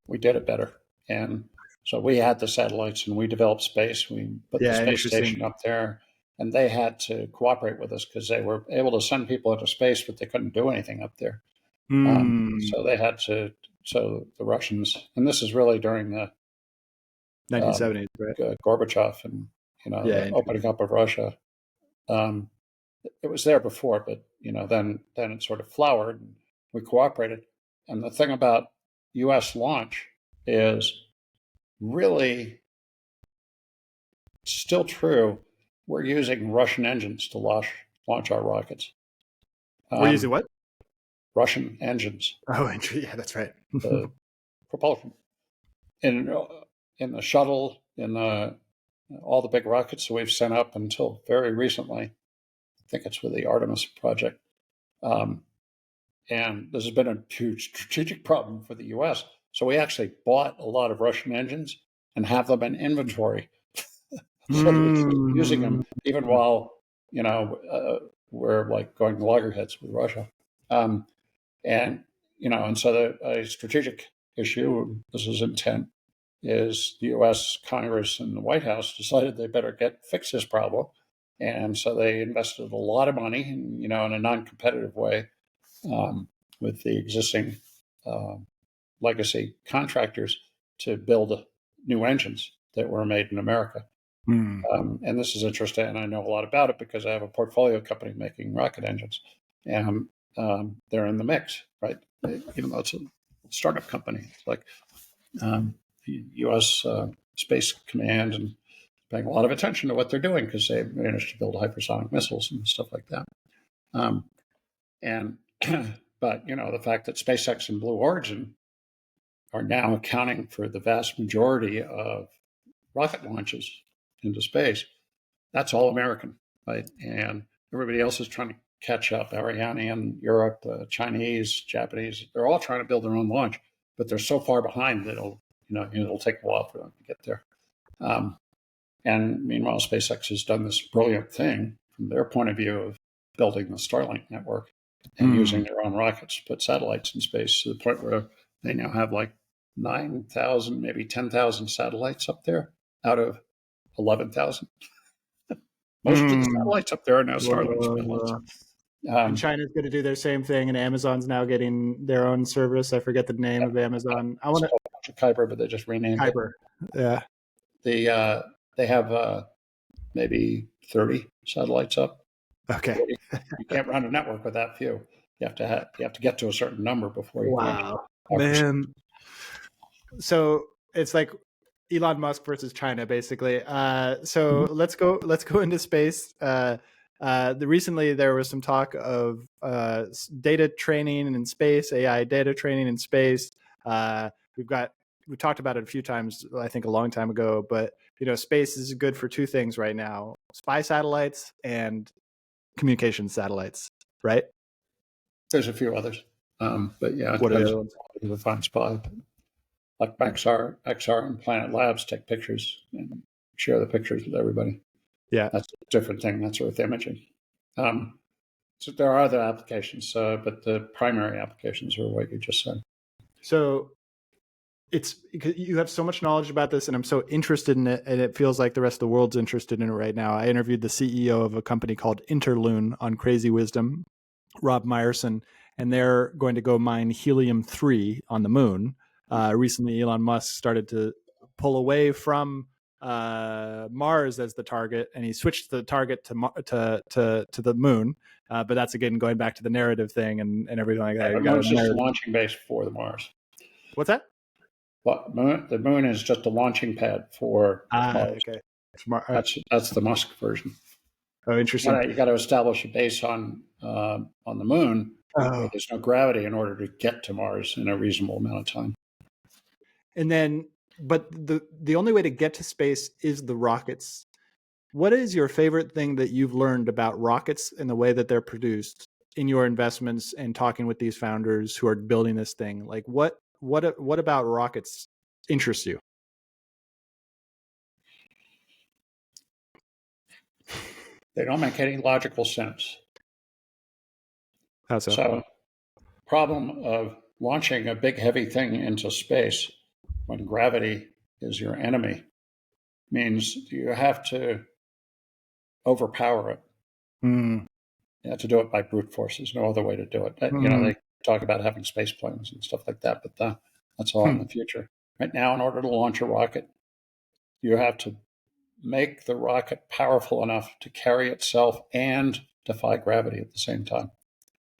We did it better. And so we had the satellites and we developed space. We put the space station up there, and they had to cooperate with us because they were able to send people into space, but they couldn't do anything up there. So they had to. So the Russians, and this is really during the 1970s, right? Gorbachev and the opening up of Russia. It was there before, but then it sort of flowered. And we cooperated, and the thing about U.S. launch is really still true. We're using Russian engines to launch our rockets. We're using what? Russian engines. Oh, yeah, that's right. The propulsion in the shuttle, in all the big rockets that we've sent up until very recently. I think it's with the Artemis project. And this has been a huge strategic problem for the U.S. So we actually bought a lot of Russian engines and have them in inventory. So we're using them even while, we're like going loggerheads with Russia. And so a strategic issue, this is intent, is the U.S. Congress and the White House decided they better fix this problem. And so they invested a lot of money, in a non-competitive way, with the existing legacy contractors to build new engines that were made in America. And this is interesting, and I know a lot about it because I have a portfolio company making rocket engines, and they're in the mix, right? Even though it's a startup company, it's like the U.S. Space Command and paying a lot of attention to what they're doing because they managed to build hypersonic missiles and stuff like that. But the fact that SpaceX and Blue Origin are now accounting for the vast majority of rocket launches into space, that's all American, right? And everybody else is trying to catch up. Ariane, Europe, Chinese, Japanese, they're all trying to build their own launch, but they're so far behind that it'll take a while for them to get there. And meanwhile, SpaceX has done this brilliant thing from their point of view of building the Starlink network and using their own rockets to put satellites in space to the point where they now have like 9,000, maybe 10,000 satellites up there out of 11,000. Most of the satellites up there are now Starlink. And China's going to do their same thing, and Amazon's now getting their own service. I forget the name of Amazon. I want to Kuiper, but they just renamed Kuiper. it. Yeah. They have maybe 30 satellites up. Okay. You can't run a network with that few. You have to get to a certain number before you. Wow, man. So it's like Elon Musk versus China, basically. So let's go into space. Recently there was some talk of data training in space, AI data training in space. We talked about it a few times, I think a long time ago, but space is good for two things right now: spy satellites and communication satellites, right? There's a few others, but yeah, what are the other ones? To find spy. Like XR and Planet Labs take pictures and share the pictures with everybody. Yeah, that's a different thing. That's Earth imaging. So there are other applications, but the primary applications are what you just said. So it's because you have so much knowledge about this, and I'm so interested in it, and it feels like the rest of the world's interested in it right now. I interviewed the CEO of a company called Interloon on Crazy Wisdom, Rob Meyerson, and they're going to go mine helium-3 on the moon. Recently, Elon Musk started to pull away from Mars as the target, and he switched the target to the moon. But that's again going back to the narrative thing and everything like that. The moon's just a launching base for the Mars. What's that? Well, the moon is just a launching pad for Mars. Okay. That's the Musk version. Oh, interesting. You got to establish a base on the moon where there's no gravity in order to get to Mars in a reasonable amount of time. And then, but the only way to get to space is the rockets. What is your favorite thing that you've learned about rockets and the way that they're produced in your investments and talking with these founders who are building this thing? Like what about rockets interests you? They don't make any logical sense. How so? So, problem of launching a big heavy thing into space when gravity is your enemy means you have to overpower it. You have to do it by brute force. There's no other way to do it. You know, they talk about having space planes and stuff like that, but that's all in the future. Right now, in order to launch a rocket, you have to make the rocket powerful enough to carry itself and defy gravity at the same time.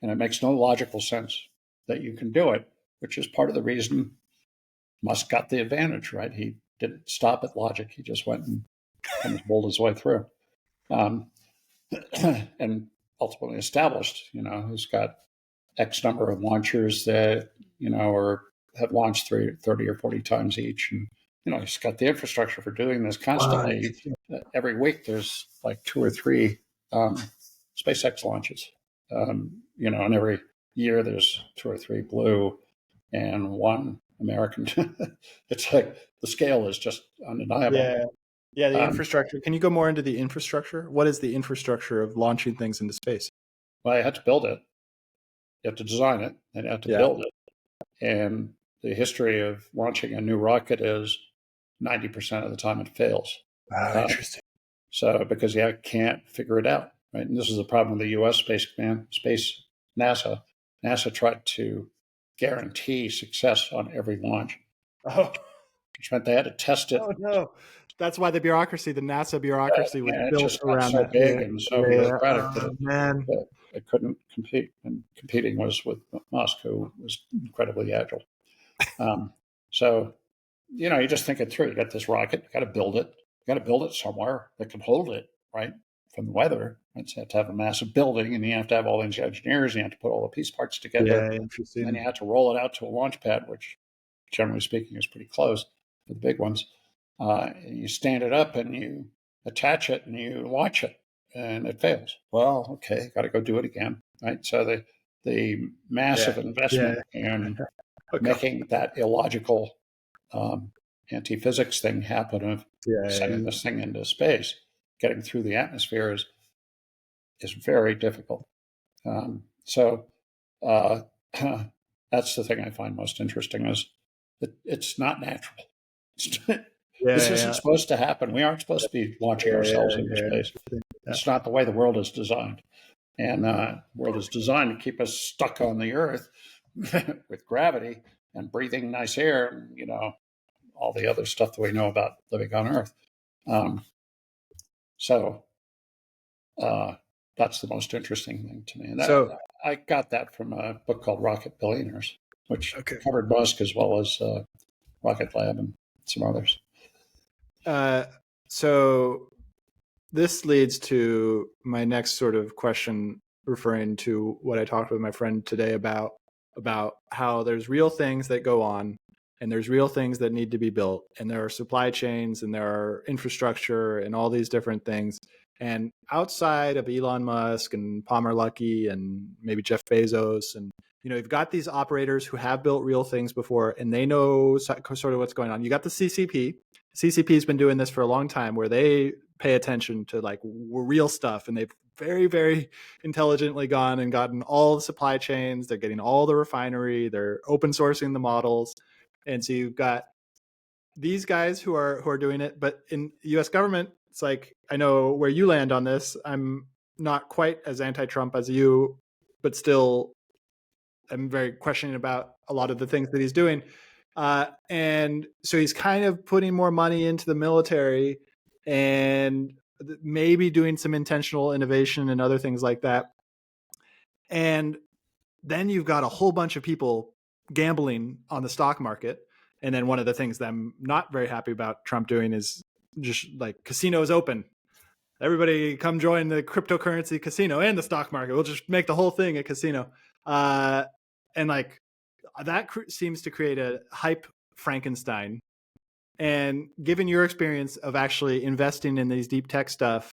And it makes no logical sense that you can do it, which is part of the reason Musk got the advantage, right? He didn't stop at logic. He just went and bowled his way through. And ultimately established, he's got X number of launchers that, have launched 30 or 40 times each. And, he's got the infrastructure for doing this constantly. Every week there's like 2 or 3 SpaceX launches. And every year there's 2 or 3 blue and 1 American. It's like the scale is just undeniable. Yeah, the infrastructure. Can you go more into the infrastructure? What is the infrastructure of launching things into space? Well, you have to build it. You have to design it, and you have to build it. And the history of launching a new rocket is 90% of the time it fails. Wow, interesting. So because you can't figure it out, right? And this is the problem with the U.S. Space Command, NASA. NASA tried to guarantee success on every launch. Which meant they had to test it. Oh no. That's why the NASA bureaucracy was built around so that. big and so bureaucratic that it couldn't compete. And competing was with Musk, who was incredibly agile. So, you just think it through. You got this rocket, you got to build it. You got to build it somewhere that can hold it, right, from the weather. Right? So you have to have a massive building, and you have to have all these engineers, and you have to put all the piece parts together. Yeah, interesting. And then you have to roll it out to a launch pad, which, generally speaking, is pretty close for the big ones. You stand it up and you attach it and you launch it, and it fails. Well, okay, got to go do it again, right? So the massive investment in making that illogical anti-physics thing happen of sending this thing into space, getting through the atmosphere is very difficult. So that's the thing I find most interesting is that it's not natural. This isn't supposed to happen. We aren't supposed to be launching ourselves into space. It's not the way the world is designed. And the world is designed to keep us stuck on the Earth with gravity and breathing nice air, all the other stuff that we know about living on Earth. So that's the most interesting thing to me. And I got that from a book called Rocket Billionaires, which covered Musk as well as Rocket Lab and some others. So this leads to my next sort of question, referring to what I talked with my friend today about how there's real things that go on and there's real things that need to be built, and there are supply chains and there are infrastructure and all these different things. And outside of Elon Musk and Palmer Luckey and maybe Jeff Bezos, and you've got these operators who have built real things before and they know sort of what's going on. You got the CCP. CCP's been doing this for a long time, where they pay attention to like real stuff, and they've very, very intelligently gone and gotten all the supply chains. They're getting all the refinery. They're open sourcing the models, and so you've got these guys who are doing it. But in the U.S. government, it's like, I know where you land on this. I'm not quite as anti-Trump as you, but still, I'm very questioning about a lot of the things that he's doing. And so he's kind of putting more money into the military and maybe doing some intentional innovation and other things like that. And then you've got a whole bunch of people gambling on the stock market. And then one of the things that I'm not very happy about Trump doing is just like, casinos open. Everybody come join the cryptocurrency casino and the stock market. We'll just make the whole thing a casino. And like that seems to create a hype Frankenstein. And given your experience of actually investing in these deep tech stuff,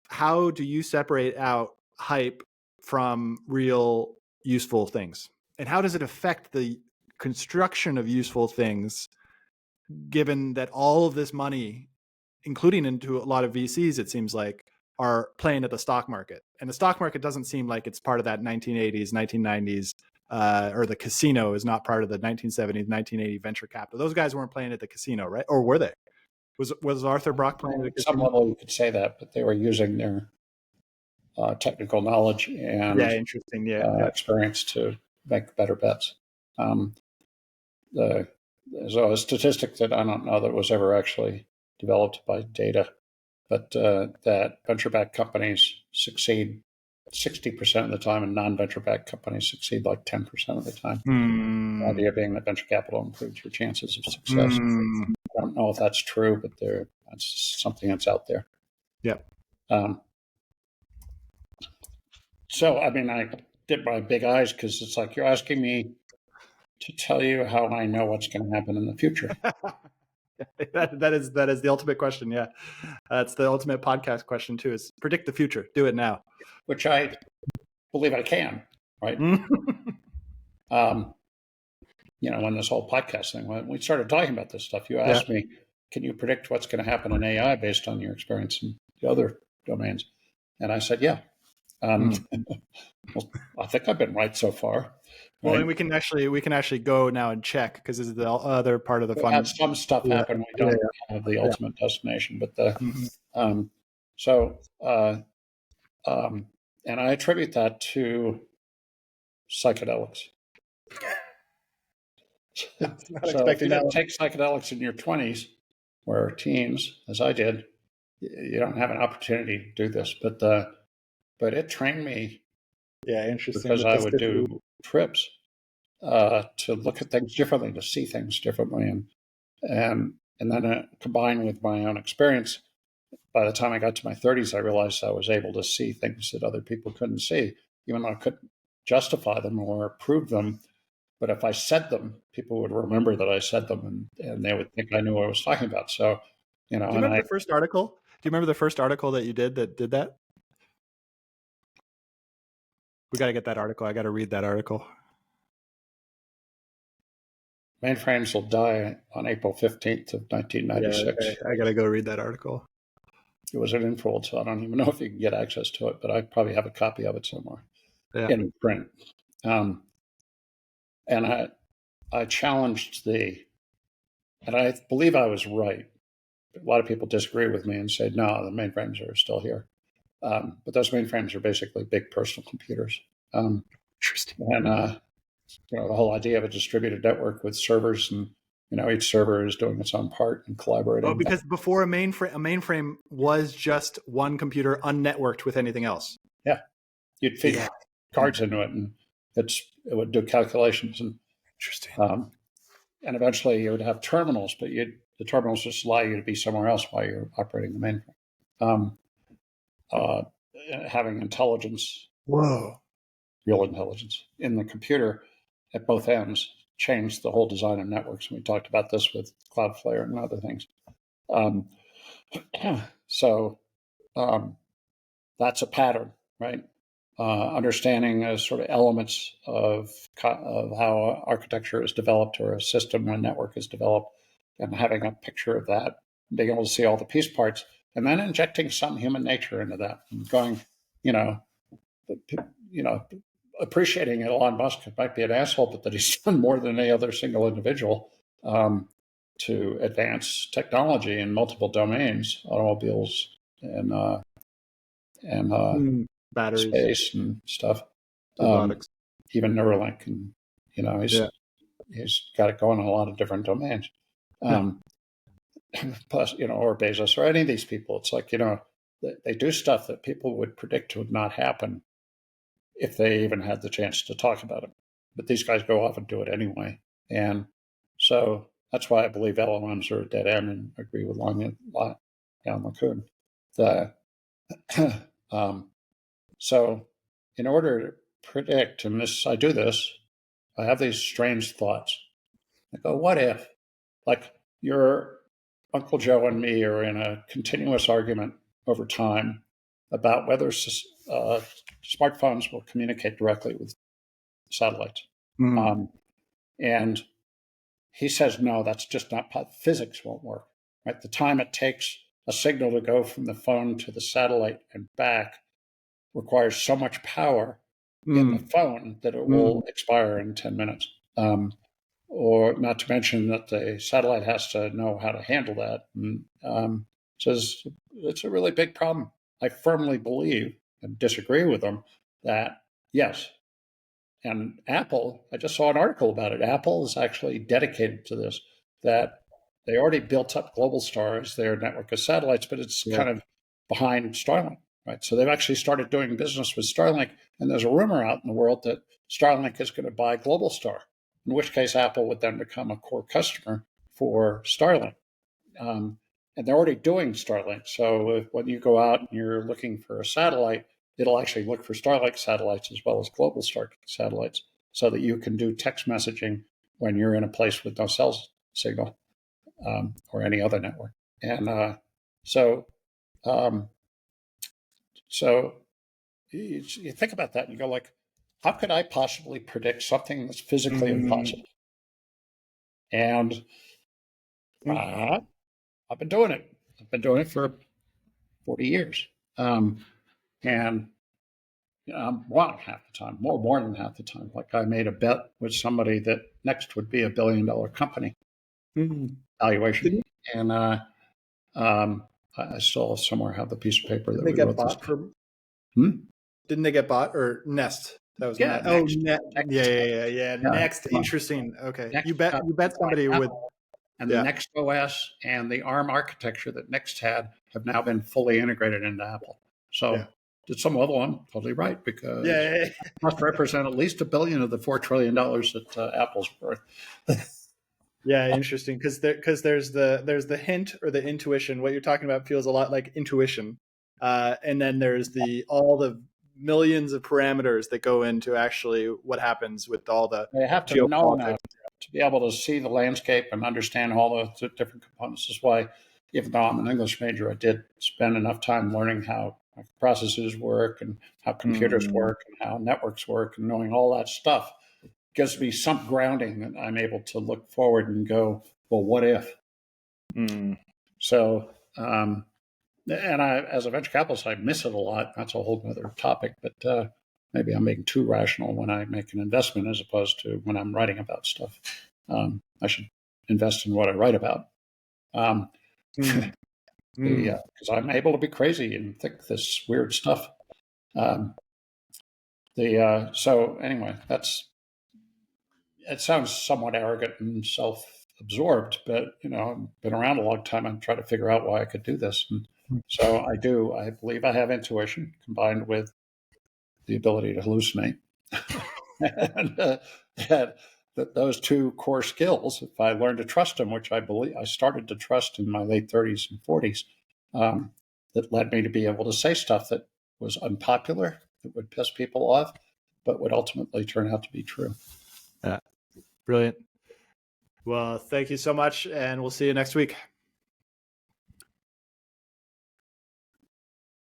how do you separate out hype from real useful things? And how does it affect the construction of useful things, given that all of this money, including into a lot of VCs, it seems like, are playing at the stock market? And the stock market doesn't seem like it's part of that 1980s, 1990s, or the casino is not part of the 1970s, 1980 venture capital. Those guys weren't playing at the casino, right? Or were they? Was Arthur Brock playing at a casino? At some level, you could say that, but they were using their technical knowledge and interesting. experience to make better bets. There's a statistic that I don't know that was ever actually developed by data, but that venture-backed companies succeed 60% of the time, and non-venture-backed companies succeed like 10% of the time. The idea being that venture capital improves your chances of success. I don't know if that's true, but that's something that's out there. Yeah. So, I mean, I did my big eyes because it's like you're asking me to tell you how I know what's going to happen in the future. that is the ultimate question. Yeah, that's the ultimate podcast question too. Is predict the future. Do it now. Which I believe I can. Right. When this whole podcast thing, when we started talking about this stuff, you asked me, "Can you predict what's going to happen in AI based on your experience in the other domains?" And I said, "Yeah." Well, I think I've been right so far. Well, right? and we can actually go now and check, because this is the other part of the fun. Had some stuff happen. We don't have the ultimate destination, but and I attribute that to psychedelics. So if you didn't take psychedelics in your 20s or teens, as I did, you don't have an opportunity to do this. But it trained me. Yeah, interesting. Because I would do trips to look at things differently, to see things differently, and then combined with my own experience. By the time I got to my 30s, I realized I was able to see things that other people couldn't see, even though I couldn't justify them or prove them. But if I said them, people would remember that I said them, and they would think I knew what I was talking about. So, Do you remember the first article? Do you remember the first article that you did that? We got to get that article. I got to read that article. Mainframes will die on April 15th of 1996. Yeah, okay. I got to go read that article. It was an Infold, so I don't even know if you can get access to it, but I probably have a copy of it somewhere in print. And I challenged and I believe I was right. A lot of people disagree with me and say, no, the mainframes are still here. But those mainframes are basically big personal computers. Interesting. And the whole idea of a distributed network with servers, and each server is doing its own part and collaborating. Oh, because before a mainframe was just one computer unnetworked with anything else. Yeah, you'd feed cards into it, and it would do calculations. And interesting. And eventually you would have terminals, but the terminals just allow you to be somewhere else while you're operating the mainframe. Having intelligence, real intelligence in the computer at both ends changed the whole design of networks. And we talked about this with Cloudflare and other things. So that's a pattern, right? Understanding sort of elements of how architecture is developed or a system when network is developed, and having a picture of that, being able to see all the piece parts, and then injecting some human nature into that, and going, you know, appreciating Elon Musk might be an asshole, but that he's done more than any other single individual to advance technology in multiple domains, automobiles and batteries, space and stuff, robotics, even Neuralink, and he's got it going in a lot of different domains. Plus, or Bezos or any of these people, it's like, they do stuff that people would predict would not happen if they even had the chance to talk about it. But these guys go off and do it anyway. And so that's why I believe LLMs are a dead end, and agree with Jan LeCun. So in order to predict, and I do this, I have these strange thoughts. I go, what if? Like, your Uncle Joe and me are in a continuous argument over time about whether smartphones will communicate directly with satellites. And he says, no, that's just not, physics won't work. Right? The time it takes a signal to go from the phone to the satellite and back requires so much power in the phone that it will expire in 10 minutes. Or not to mention that the satellite has to know how to handle that. And, so it's a really big problem. I firmly believe, and disagree with them, that yes. And Apple, I just saw an article about it. Apple is actually dedicated to this, that they already built up Globalstar as their network of satellites, but it's kind of behind Starlink, right? So they've actually started doing business with Starlink, and there's a rumor out in the world that Starlink is going to buy Globalstar, in which case Apple would then become a core customer for Starlink. And they're already doing Starlink. So when you go out and you're looking for a satellite, it'll actually look for Starlink satellites as well as Globalstar satellites, so that you can do text messaging when you're in a place with no cell signal or any other network. And so you think about that and you go, like, how could I possibly predict something that's physically impossible? And I've been doing it. I've been doing it for 40 years. And I'm wrong half the time, more than half the time. Like, I made a bet with somebody that Next would be $1 billion company valuation. And I still somewhere have the piece of paper that we wrote this. Didn't they get bought, or Nest? That was Next. Next. Yeah. Next. Interesting. Okay. Next, You bet somebody with. And the Next OS and the ARM architecture that Next had have now been fully integrated into Apple. So did some level, I'm totally right, because it must represent at least $1 billion of the $4 trillion that Apple's worth. Yeah, interesting, because there's the hint or the intuition. What you're talking about feels a lot like intuition, and then there's all the millions of parameters that go into actually what happens with all the. They have to know enough to be able to see the landscape and understand all the different components. That's why, even though I'm an English major, I did spend enough time learning how processors work and how computers work and how networks work, and knowing all that stuff gives me some grounding that I'm able to look forward and go, well, what if? So, and I, as a venture capitalist, I miss it a lot. That's a whole other topic, but maybe I'm being too rational when I make an investment as opposed to when I'm writing about stuff. I should invest in what I write about. Because I'm able to be crazy and think this weird stuff. So anyway, it sounds somewhat arrogant and self-absorbed, but I've been around a long time and try to figure out why I could do this. And so I do. I believe I have intuition combined with the ability to hallucinate. And those two core skills, if I learn to trust them, which I believe I started to trust in my late 30s and 40s, that led me to be able to say stuff that was unpopular, that would piss people off, but would ultimately turn out to be true. Yeah. Brilliant. Well, thank you so much, and we'll see you next week.